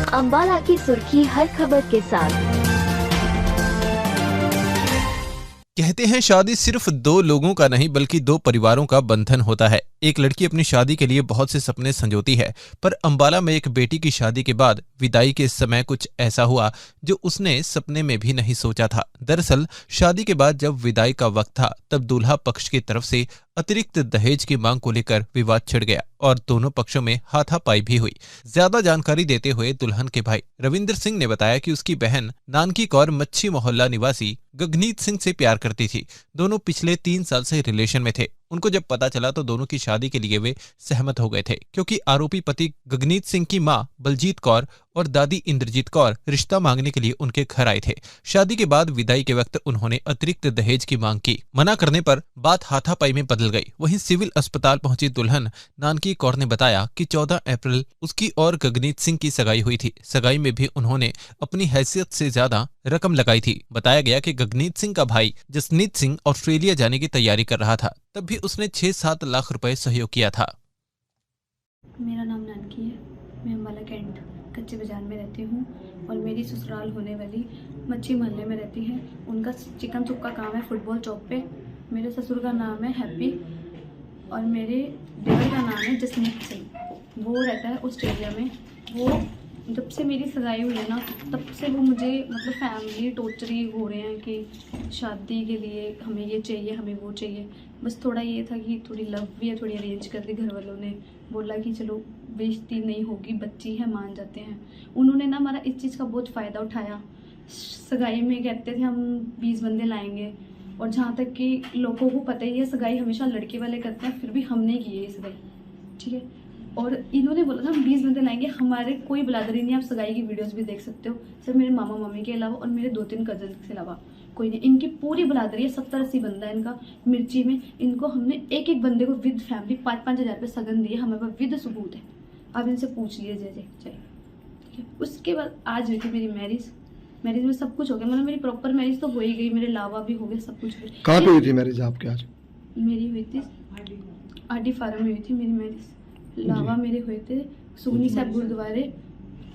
अंबाला की सुर्खी हर खबर के साथ। कहते हैं शादी सिर्फ दो लोगों का नहीं बल्कि दो परिवारों का बंधन होता है। एक लड़की अपनी शादी के लिए बहुत से सपने संजोती है, पर अंबाला में एक बेटी की शादी के बाद विदाई के समय कुछ ऐसा हुआ जो उसने सपने में भी नहीं सोचा था। दरअसल शादी के बाद जब विदाई का वक्त था तब दूल्हा पक्ष की तरफ से अतिरिक्त दहेज की मांग को लेकर विवाद छिड़ गया और दोनों पक्षों में हाथापाई भी हुई। ज्यादा जानकारी देते हुए दुल्हन के भाई रविंद्र सिंह ने बताया कि उसकी बहन नानकी कौर मच्छी मोहल्ला निवासी गगनीत सिंह से प्यार करती थी। दोनों पिछले 3 साल से रिलेशन में थे। उनको जब पता चला तो दोनों की शादी के लिए वे सहमत हो गए थे, क्योंकि आरोपी पति गगनीत सिंह की मां बलजीत कौर और दादी इंद्रजीत कौर रिश्ता मांगने के लिए उनके घर आए थे। शादी के बाद विदाई के वक्त उन्होंने अतिरिक्त दहेज की मांग की। मना करने पर बात हाथापाई में बदल गई। वहीं सिविल अस्पताल पहुंची दुल्हन नानकी कौर ने बताया कि 14 अप्रैल उसकी और गगनीत सिंह की सगाई हुई थी। सगाई में भी उन्होंने अपनी हैसियत से ज्यादा रकम लगाई थी। बताया गया कि गगनीत सिंह का भाई जसनीत सिंह ऑस्ट्रेलिया जाने की तैयारी कर रहा था, तब भी उसने 6-7 लाख रुपए सहयोग किया था। मेरा नाम नानकी है। मैं अम्बाला कैंट कच्चे बाजार में रहती हूँ और मेरी ससुराल होने वाली मच्छी मोहल्ले में रहती है। उनका चिकन चुप का काम है फुटबॉल चौक पे। मेरे ससुर का नाम है हैप्पी और मेरे देवर का नाम है जसनीत सिंह। वो रहता है ऑस्ट्रेलिया में। वो जब से मेरी सगाई हुई है ना तब से वो मुझे मतलब फैमिली टॉर्चर हो रहे हैं कि शादी के लिए हमें ये चाहिए, हमें वो चाहिए। बस थोड़ा ये था कि थोड़ी लव भी है, थोड़ी अरेंज कर दी। घर वालों ने बोला कि चलो बेइज्जती नहीं होगी, बच्ची है, मान जाते हैं। उन्होंने ना हमारा इस चीज़ का बहुत फ़ायदा उठाया। सगाई में कहते थे हम 20 बंदे लाएंगे और जहाँ तक कि लोगों को पता ही है सगाई हमेशा लड़के वाले करते हैं, फिर भी हमने की है सगाई, ठीक है। और इन्होंने बोला था हम 20 बंदे लाएंगे। हमारे कोई बिरादरी नहीं, आप सगाई की वीडियोस भी देख सकते हो। सिर्फ मेरे मामा मामी के अलावा और मेरे 2-3 कजन के अलावा कोई नहीं। इनकी पूरी बिरादरी है, 70-80 बंदा है इनका मिर्ची में। इनको हमने एक एक बंदे को विद फैमिली 5-5 हज़ार रुपये सगन दिए। हमारे पास विद सबूत है, आप इनसे पूछ लिए जय ठीक है। उसके बाद आज हुई थी मेरी मैरिज में सब कुछ हो गया। मतलब मेरी प्रॉपर मैरिज तो हो ही गई, मेरे लावा भी हो गया, सब कुछ। कहाँ पे हुई थी मैरिज आपके? आज मेरी हुई थी आरडी फार्म में हुई थी मेरी मैरिज। लावा मेरे हुए थे सुगनी साहब गुरुद्वारे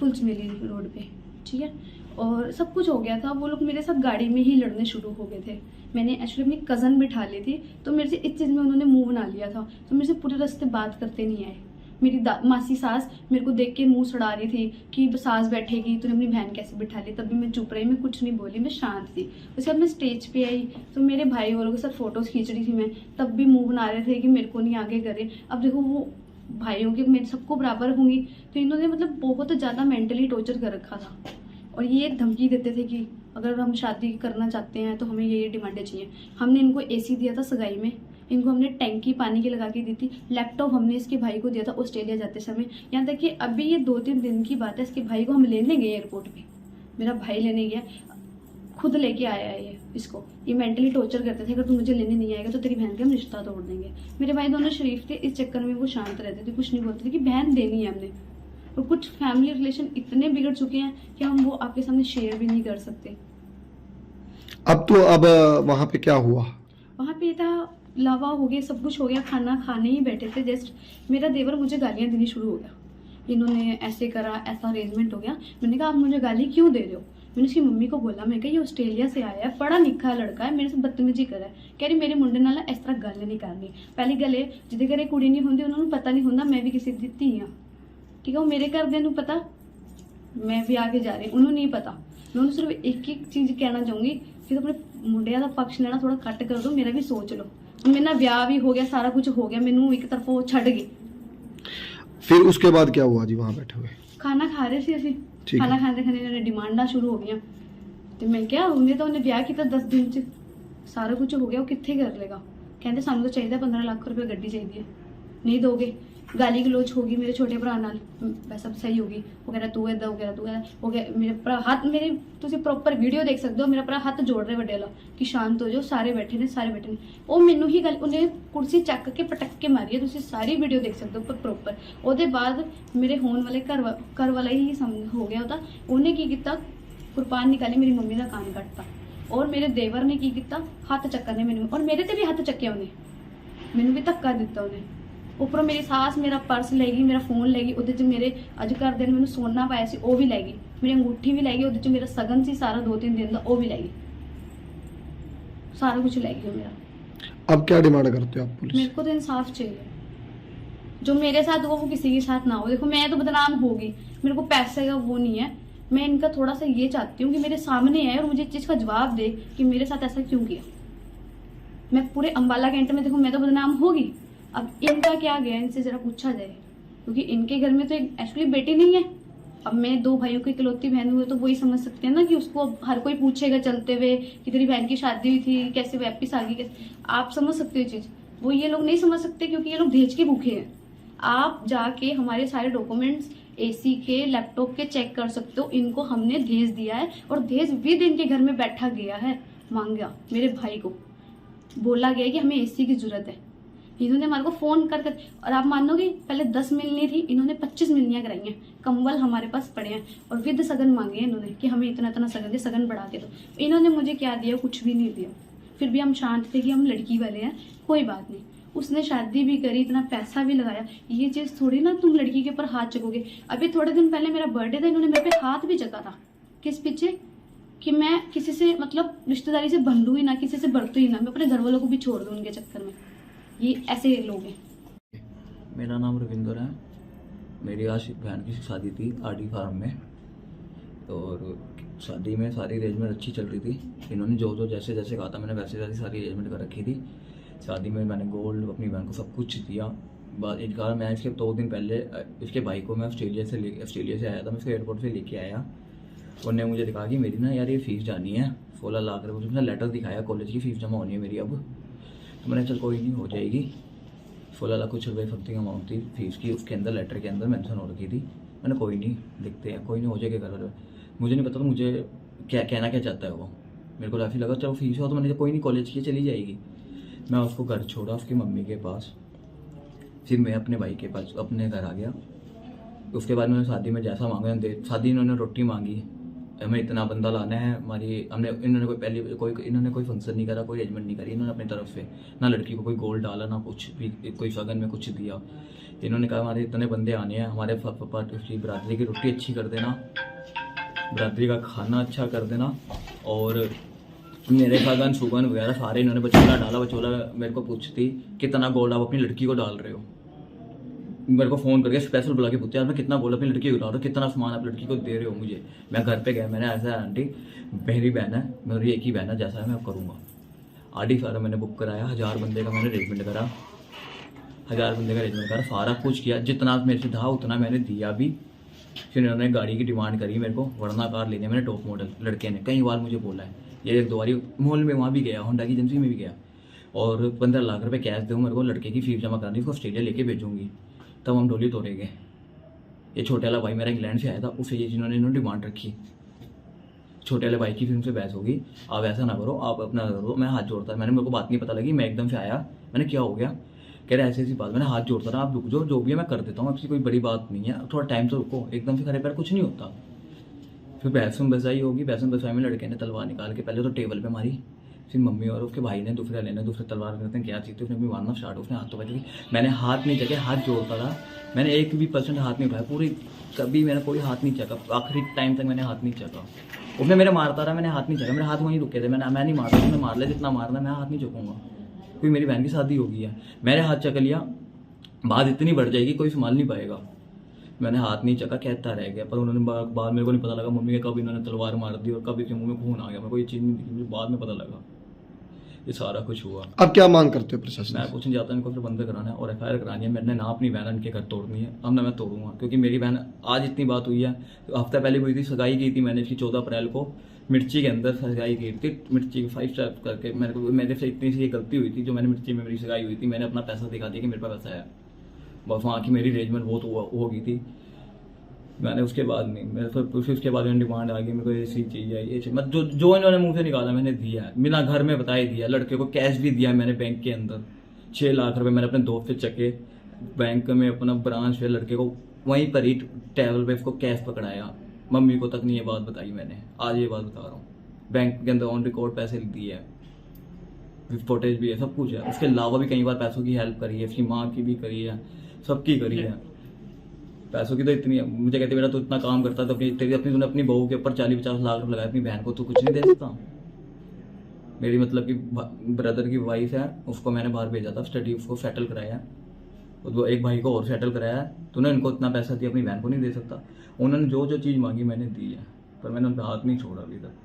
पुलचमेली रोड पे, ठीक है। और सब कुछ हो गया था। वो लोग मेरे साथ गाड़ी में ही लड़ने शुरू हो गए थे। मैंने एक्चुअली अपनी कज़न बिठा ली थी, तो मेरे से इस चीज़ में उन्होंने मुंह बना लिया था। तो मेरे से पूरे रास्ते बात करते नहीं आए। मेरी मासी सास मेरे को देख के मुंह सड़ा रही थी कि सास बैठेगी, तूने अपनी बहन कैसे बिठा ली। तब भी मैं चुप रही, मैं कुछ नहीं बोली, मैं शांत थी। उसके बाद मैं स्टेज पे आई तो मेरे भाई वालों के साथ फोटोज खींच रही थी मैं, तब भी मुंह बना रहे थे कि मेरे को नहीं आगे करे। अब देखो वो भाइयों के मैं सबको बराबर होंगी, तो इन्होंने मतलब बहुत ज़्यादा मेंटली टॉर्चर कर रखा था। और ये धमकी देते थे कि अगर हम शादी करना चाहते हैं तो हमें ये डिमांडें चाहिए। हमने इनको एसी दिया था सगाई में, इनको हमने टैंकी पानी की लगा के दी थी। लैपटॉप हमने इसके भाई को दिया था ऑस्ट्रेलिया जाते समय। यहाँ तक कि अभी ये 2-3 दिन की बात है, इसके भाई को हम लेने गए एयरपोर्ट पे। मेरा भाई लेने गया, खुद लेके आया है इसको। ये मेंटली टॉर्चर करते थे, अगर तू मुझे लेने नहीं आएगा तो तेरी बहन का हम रिश्ता तोड़ देंगे। मेरे भाई दोनों शरीफ थे, इस चक्कर में वो शांत रहते थे, कुछ नहीं बोलते थे कि बहन देनी है हमने। और कुछ फैमिली रिलेशन इतने बिगड़ चुके हैं कि हम वो आपके सामने शेयर भी नहीं कर सकते। अब वहाँ पे क्या हुआ? वहाँ पे था लावा हो गया, सब कुछ हो गया, खाना खाने ही बैठे थे। जस्ट मेरा देवर मुझे गालियाँ देनी शुरू हो गया। इन्होंने ऐसे करा, ऐसा अरेंजमेंट हो गया। मैंने कहा आप मुझे गाली क्यों दे रहे हो? मैंने उसकी मम्मी को बोला, मैं कहा ये ऑस्ट्रेलिया से आया है, पढ़ा लिखा लड़का है, मेरे से बदतमीजी कर रहा है। कह रही मेरे मुंडे नाल इस तरह गल नहीं करनी। पहली गल जिदे घरे कुड़ी नहीं होंदी उन्होंने पता नहीं होंदा मैं भी किसी दी धी हाँ, ठीक है। वो मेरे घरदियां नूं पता मैं भी आके जा रही, उन्होंने नहीं पता। मैं उन्होंने सिर्फ एक चीज़ कहना चाहूँगी कि अपने मुंडिया का पक्ष लेना थोड़ा घट कर दो, मेरा भी सोच लो। मेरे ना ब्याह भी हो गया, सारा कुछ हो गया, मैनू एक तरफ वो छड़ गए। फिर उसके बाद क्या हुआ जी? वहाँ बैठे हुए खाना खा रहे थे असीं, खाना खाते खाने इन्होंने डिमांडा शुरू हो गई। तो मैं क्या उन्हें तो उन्हें ब्याह किया 10 दिन च सारा कुछ हो गया, वो कितने कर लेगा। कहते सानू तो चाहिए 15 लाख रुपये गड्डी चाहिए है, नहीं दोगे। गाली गलोच होगी मेरे छोटे भरा नाल, वैसा सही होगी। वो कह रहा तू इदा, वो कह रहा तू हो गया। मेरे भरा हाथ मेरे तुम प्रॉपर वीडियो देख सकते हो, मेरा भरा हाथ जोड़ रहे बड़े वाला कि शांत हो जाओ, सारे बैठे ने, सारे बैठे ने। वो मैनू ही गल उन्हें कुर्सी चक के पटक के मारी है, तुम सारी वीडियो देख सकते हो प्रॉपर। ਉਹਦੇ बाद मेरे होने वाले घर वाला ही हो गया होता। उन्हें की किया, कुरपान निकाली, मेरी मम्मी का कान कटता। और मेरे देवर ने की किया, हाथ चक्कर ने मैंने, और मेरे ते भी हाथ चक्के उन्हें, मैनू भी धक्का दिता उन्हें। ਉੱਪਰੋਂ ਮੇਰੀ ਸਾਸ ਮੇਰਾ ਪਰਸ ਲੈ ਗਈ, ਮੇਰਾ ਫੋਨ ਲੈ ਗਈ, ਉਹਦੇ 'ਚ ਮੇਰੇ ਅੱਜ ਘਰਦਿਆਂ ਨੇ ਮੈਨੂੰ ਸੋਨਾ ਪਾਇਆ ਸੀ ਉਹ ਵੀ ਲੈ ਗਈ, ਮੇਰੀ ਅੰਗੂਠੀ ਵੀ ਲੈ ਗਈ, ਉਹਦੇ 'ਚ ਮੇਰਾ ਸਗਨ ਸੀ ਸਾਰਾ 2-3 दिन ਦਾ ਉਹ ਵੀ ਲੈ ਗਈ, सारा कुछ ले गई मेरा। अब क्या डिमांड करते हो आप पुलिस? मेरे को तो इंसाफ चाहिए, जो मेरे साथ हुआ वो किसी के साथ ना हो। देखो मैं तो बदनाम होगी, मेरे को पैसे का वो नहीं है, मैं इनका थोड़ा सा ये चाहती हूँ कि मेरे सामने है और मुझे इस चीज़ का जवाब दे कि मेरे साथ ऐसा क्यों किया। मैं पूरे अम्बाला कैंट में देखो मैं तो बदनाम होगी, अब इनका क्या गया इनसे जरा पूछा जाए, क्योंकि इनके घर में तो एक्चुअली बेटी नहीं है। अब मैं 2 भाइयों की इकलौती बहन हुई तो वही समझ सकते हैं ना कि उसको अब हर कोई पूछेगा चलते हुए कि तेरी बहन की शादी हुई थी कैसे वापस आ गई, कैसे आप समझ सकते हो चीज़, वो ये लोग नहीं समझ सकते क्योंकि ये लोग दहेज के भूखे हैं। आप जाके हमारे सारे डॉक्यूमेंट्स एसी के लैपटॉप के चेक कर सकते हो, इनको हमने दहेज दिया है और दहेज विद इनके घर में बैठा गया है, मांगा मेरे भाई को, बोला गया कि हमें एसी की जरूरत है। इन्होंने हमारे को फोन कर और आप मानोगे पहले 10 मिलनी थी, इन्होंने 25 मिलनियां कराई हैं, कंबल हमारे पास पड़े हैं और विद सगन मांगे हैं इन्होंने कि हमें इतना इतना सगन दे, सगन बढ़ा के दो। इन्होंने मुझे क्या दिया, कुछ भी नहीं दिया, फिर भी हम शांत थे कि हम लड़की वाले हैं, कोई बात नहीं। उसने शादी भी करी, इतना पैसा भी लगाया, ये चीज़ थोड़ी ना तुम लड़की के ऊपर हाथ चकोगे। अभी थोड़े दिन पहले मेरा बर्थडे था, इन्होंने मेरे पे हाथ भी चका था, किस पीछे कि मैं किसी से मतलब रिश्तेदारी से बंधू ही ना, किसी से बढ़तू ही ना, मैं अपने घर वालों को भी छोड़ दूँ उनके चक्कर में। ये ऐसे लोग हैं। मेरा नाम रविंदर है, मेरी आज बहन की शादी थी आरडी फार्म में, और शादी में सारी अरेंजमेंट अच्छी चल रही थी। इन्होंने जो जो जैसे जैसे कहा था मैंने वैसे वैसे सारी अरेंजमेंट कर रखी थी। शादी में मैंने गोल्ड अपनी बहन को सब कुछ दिया। बाद एक बार मैं इसके 2 दिन पहले इसके भाई को मैं ऑस्ट्रेलिया से आया था, मैं इसको एयरपोर्ट से लेके आया। उन्होंने मुझे दिखा कि मेरी ना यार ये फीस जानी है 16 लाख रुपये, उसने लेटर दिखाया कॉलेज की फ़ीस जमा होनी है मेरी अब। तो मैंने चल कोई नहीं हो जाएगी, 16 लाख कुछ रुपये समथिंग अमाउंट थी फीस की, उसके अंदर लेटर के अंदर मेंशन हो रखी थी। मैंने कोई नहीं देखते हैं, कोई नहीं हो जाएगा घर। मुझे नहीं पता तो मुझे क्या कहना क्या चाहता है वो, मेरे को काफ़ी लगा चलो फीस हो, तो मैंने कहा कोई नहीं कॉलेज की चली जाएगी। मैं उसको घर छोड़ा उसकी मम्मी के पास, फिर मैं अपने भाई के पास अपने घर आ गया। उसके बाद मैंने शादी में जैसा मांगा, शादी इन्होंने रोटी मांगी, हमें इतना बंदा लाना है हमारी, इन्होंने कोई फंक्शन नहीं करा, कोई अरेंजमेंट नहीं करी इन्होंने अपनी तरफ से, ना लड़की को कोई गोल्ड डाला ना कुछ भी, कोई सगन में कुछ दिया। इन्होंने कहा हमारे इतने बंदे आने हैं, हमारे उसकी बरादरी की रोटी अच्छी कर देना, बरादरी का खाना अच्छा कर देना, और मेरे सगन सुगन वगैरह सारे इन्होंने बचोला डाला। बचोला मेरे को पूछती कितना गोल्ड आप अपनी लड़की को डाल रहे हो, मेरे को फ़ोन करके स्पेशल बुला के पूछते यार मैं कितना गोल्ड अपनी लड़की को डाल रहा हूँ, कितना सामान आप लड़की को दे रहे हो मुझे। मैं घर पे गया, मैंने ऐसा आंटी मेरी बहन है, मेरी एक ही बहन है, जैसा है मैं करूँगा। आरडी फार्म मैंने बुक कराया, 1000 बंदे का मैंने अरेंजमेंट करा, 1000 बंदे का अरेंजमेंट करा, सारा कुछ किया, जितना मेरे से था उतना मैंने दिया भी। फिर इन्होंने गाड़ी की डिमांड करी मेरे को, वरना कार लेने मैंने टॉप मॉडल, लड़के ने कई बार मुझे बोला है, ये 1-2 बारी मॉल में वहाँ भी गया, होंडा की एजेंसी में भी गया, और 15 लाख रुपये कैश दूँ मेरे को, लड़के की फीस जमा करानी, उसको ऑस्ट्रेलिया लेके भेजूँगी, तब हम डोली तोड़ेंगे। ये छोटे वाला भाई मेरा इंग्लैंड से आया था, उसे ये जिन्होंने डिमांड रखी, छोटे वाले भाई की फिर उनसे बहस होगी, आप ऐसा ना करो, आप अपना करो। मैं हाथ जोड़ता, मैंने मेरे को बात नहीं पता लगी, मैं एकदम से आया, मैंने क्या हो गया, कह रहे ऐसी ऐसी बात, मैंने हाथ जोड़ता रहा, आप रुक जाओ, जो भी है मैं कर देता हूँ, आपसे कोई बड़ी बात नहीं है, थोड़ा टाइम तो रुको, एकदम से खड़े पैर कुछ नहीं होता। फिर बहसम बसाई होगी, बहसम बसाई में लड़के ने तलवार निकाल के पहले तो टेबल पे मारी, फिर मम्मी और उसके भाई ने दूसरे वाले ने दूसरे तलवार करते हैं क्या चीज़ थी, उसने भी मारना स्टार्ट, उसने हाथ तो बच गई। मैंने हाथ नहीं चके, हाथ जोड़ता रहा, मैंने 1% हाथ नहीं उठाया, पूरी कभी मैंने कोई हाथ नहीं चका, आखिरी टाइम तक मैंने हाथ नहीं चका। उसने मेरे मारता रहा, मैंने हाथ नहीं चका, मेरे हाथ वहीं रुके थे, मैं नहीं मारता, उसने मार लिया जितना मारना, मैं हाथ नहीं चकूँगा, कोई मेरी बहन की शादी होगी है, मैंने हाथ चक लिया, बात इतनी बढ़ जाएगी कोई संभाल नहीं पाएगा। मैंने हाथ नहीं चका, कहता रह गया, पर उन्होंने बाद मेरे को नहीं पता लगा मम्मी के कब इन्होंने तलवार मार दी और कब इसके मुंह में खून आ गया, मेरे को ये चीज़ नहीं दिखी, मुझे बाद में पता लगा ये सारा कुछ हुआ। अब क्या मांग करते हो प्रशासन? मैं कुछ नहीं चाहता, इनको फिर बंद कराना है और FIR करानी है, मैंने ना अपनी बहन के घर तोड़नी है, अब ना मैं तोड़ूंगा, क्योंकि मेरी बहन आज इतनी बात हुई है, तो हफ्ता पहले हुई थी, सगाई की थी मैंने इसकी 14 अप्रैल को, मिर्ची के अंदर सगाई की थी, मिर्ची 5 स्टार करके मेरे से इतनी सी गलती हुई थी, जो मैंने मिर्ची में मेरी सगाई हुई थी, मैंने अपना पैसा दिखा दिया कि मेरे पास पैसा है, बस वहाँ की मेरी अरेंजमेंट बहुत हो गई थी। मैंने उसके बाद नहीं, मेरे तो फिर उसके बाद डिमांड आ गई, मेरे को ऐसी चाहिए ये चाहिए, मतलब जो इन्होंने मुंह से निकाला मैंने दिया है, बिना घर में बताए दिया, लड़के को कैश भी दिया मैंने बैंक के अंदर, 6 लाख रुपए मैंने अपने दोस्त से चके, बैंक में अपना ब्रांच पे लड़के को वहीं पर ही टेबल पे उसको कैश पकड़ाया, मम्मी को तक नहीं ये बात बताई मैंने, आज ये बात बता रहा हूँ, बैंक के अंदर ऑन रिकॉर्ड पैसे दिए हैं, फुटेज भी है, सब कुछ है। उसके अलावा भी कई बार पैसों की हेल्प करी है, उसकी माँ की भी करी है, सबकी करी है। पैसों की तो इतनी है, मुझे कहते मेरा तो इतना काम करता तो तूने अपनी बहू के ऊपर 40-50 लाख रुपए लगाए, अपनी बहन को तो कुछ नहीं दे सकता। मेरी मतलब कि ब्रदर की वाइफ है, उसको मैंने बाहर भेजा था स्टडी, उसको सेटल कराया, वो एक भाई को और सेटल कराया है। तूने इनको इतना पैसा दिया, अपनी बहन को नहीं दे सकता। उन्होंने जो जो चीज़ मांगी मैंने दी है, पर मैंने उनका हाथ नहीं छोड़ा अभी तक।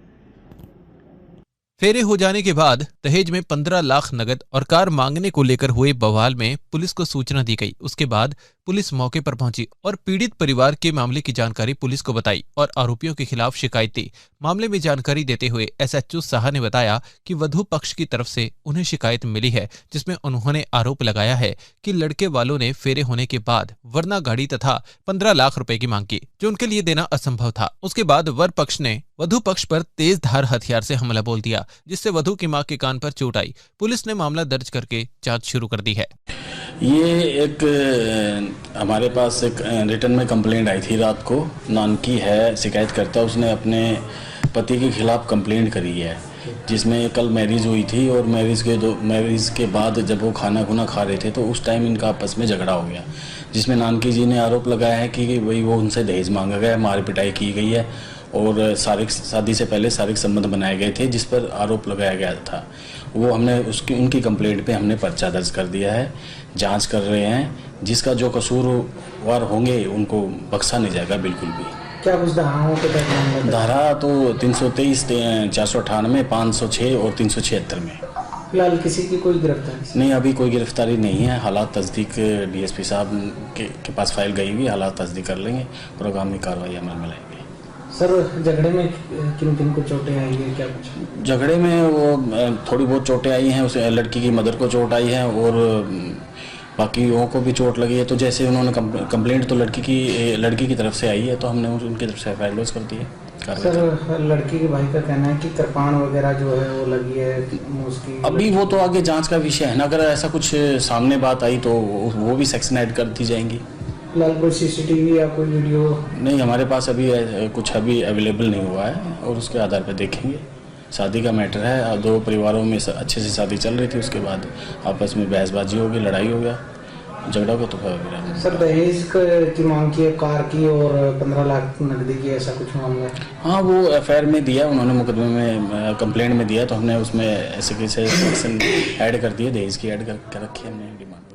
फेरे हो जाने के बाद दहेज में 15 लाख नगद और कार मांगने को लेकर हुए बवाल में पुलिस को सूचना दी गई। उसके बाद पुलिस मौके पर पहुंची और पीड़ित परिवार के मामले की जानकारी पुलिस को बताई और आरोपियों के खिलाफ शिकायत दी। मामले में जानकारी देते हुए एसएचओ साहा ने बताया कि वधू पक्ष की तरफ से उन्हें शिकायत मिली है, जिसमें उन्होंने आरोप लगाया है कि लड़के वालों ने फेरे होने के बाद वरना गाड़ी तथा 15 लाख रुपए की मांग की, जो उनके लिए देना असंभव था। उसके बाद वर पक्ष ने वधू पक्ष पर तेज धार हथियार से हमला बोल दिया, जिससे वधू की मां के कान पर चोट आई। पुलिस ने मामला दर्ज करके जांच शुरू कर दी है। ये एक हमारे पास एक रिटर्न में कंप्लेंट आई थी रात को। नानकी है शिकायतकर्ता, उसने अपने पति के खिलाफ कंप्लेंट करी है, जिसमें कल मैरिज हुई थी और मैरिज के बाद जब वो खाना खुना खा रहे थे तो उस टाइम इनका आपस में झगड़ा हो गया, जिसमें नानकी जी ने आरोप लगाया है कि वही वो उनसे दहेज मांगा गया, मार पिटाई की गई है और शादी से पहले शारीरिक संबंध बनाए गए थे, जिस पर आरोप लगाया गया था। वो हमने उनकी कंप्लेंट पे हमने पर्चा दर्ज कर दिया है, जांच कर रहे हैं। जिसका जो कसूरवार होंगे उनको बख्शा नहीं जाएगा बिल्कुल भी। क्या कुछ धाराओं के तहत? धारा तो 323, 498, 506 और 376 में। फिलहाल किसी की कोई गिरफ्तारी नहीं, अभी कोई गिरफ्तारी नहीं है। हालात तस्दीक डीएसपी साहब के पास फाइल गई हुई, हालात तस्दीक कर लेंगे और आगामी कार्रवाई अमल में लाएंगे। सर, झगड़े में किन किन को चोटें आई है, क्या कुछ? झगड़े में वो थोड़ी बहुत चोटें आई हैं, उसे लड़की की मदर को चोट आई है और बाकी लोगों को भी चोट लगी है। तो जैसे उन्होंने कंप्लेंट तो लड़की की तरफ से आई है, तो हमने उनकी तरफ से फाइल लॉज कर दी है। सर, लड़की के भाई का कहना है कि कृपाण वगैरह जो है वो लगी है उसकी। अभी वो तो आगे जांच का विषय है ना, अगर ऐसा कुछ सामने बात आई तो वो भी सेक्शन ऐड कर दी जाएंगी। फिलहाल कोई सीसीटीवी या कोई वीडियो नहीं हमारे पास अभी कुछ अवेलेबल नहीं हुआ है और उसके आधार पर देखेंगे। शादी का मैटर है, दो परिवारों में अच्छे से शादी चल रही थी, उसके बाद आपस में बहसबाजी हो गई, लड़ाई हो गया, झगड़ा को तो सर दहेज की मांग की है, कार की और 15 लाख नकदी की, ऐसा कुछ मामला है? हाँ, वो एफआईआर में दिया उन्होंने, मुकदमे में कंप्लेंट में दिया, तो हमने उसमें ऐसे सेक्शन ऐड कर दिए, दहेज की ऐड कर रखी है हमने डिमांड।